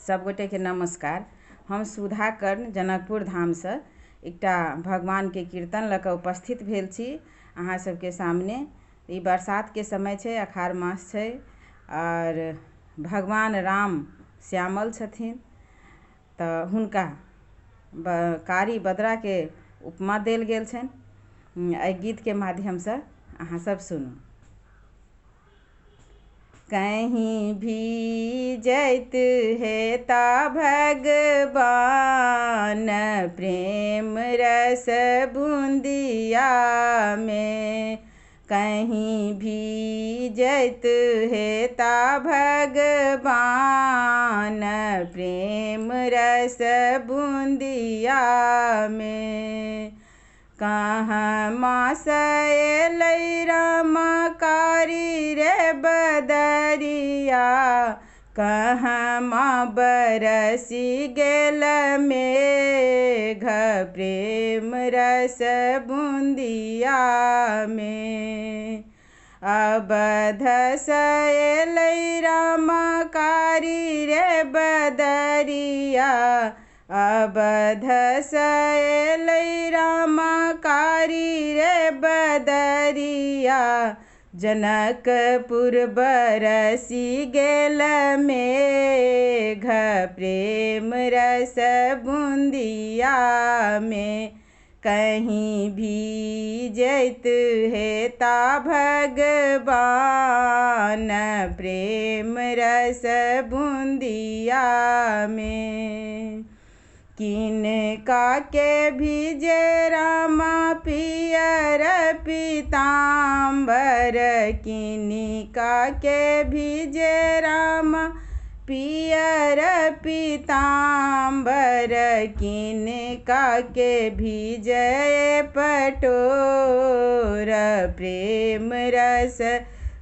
सब गोटे के नमस्कार। हम सुधा कर्ण जनकपुर धाम से एकटा भगवान के कीर्तन लऽ कऽ उपस्थित भेल छी अहाँ सबके सामने। ई बरसात के समय छै, अखाढ़ मास छै और भगवान राम श्यामल छथिन तऽ हुनका कारी बदरा के उपमा देल गेल छनि। एहि गीत के माध्यम से अहाँ सब सुनू। कहीं भी जैत हेता भगवान, प्रेम रस बूंदिया में। कहीं भी जैत हेता भगवान, प्रेम रस बूंदिया में। कहाँ मास अयलै रामा कारी रे बदरिया, कहाँ माँ बरसी गेल मेघ, प्रेम रस बूंदिया में। अवध से अयलै रामा कारी रे बदरिया, अवध से अयलै रामा कारी रे बदरिया। जनकपुर बरसी गेल मेघ, प्रेम रस बूंदिया में। कहीं भी जैत हेता भगवान, प्रेम रस बूंदिया में। किनका के भिजे रामा पियर पीताम्बर, किनका के भिजे रामा पियर पीताम्बर। किनका के भिजे पटोर, प्रेम रस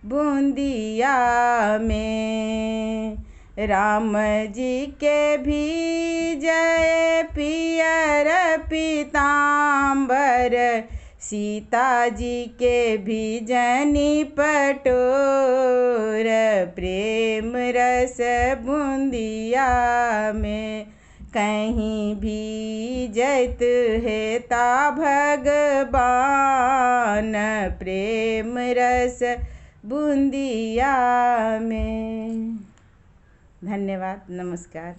बूंदिया में। राम जी के भिजय पियर पीताम्बर, सीता जी के भिजनी पटोर, प्रेम रस बूंदिया में। कहीं भी जैत हेता भगवान, प्रेम रस बूंदिया में। धन्यवाद, नमस्कार।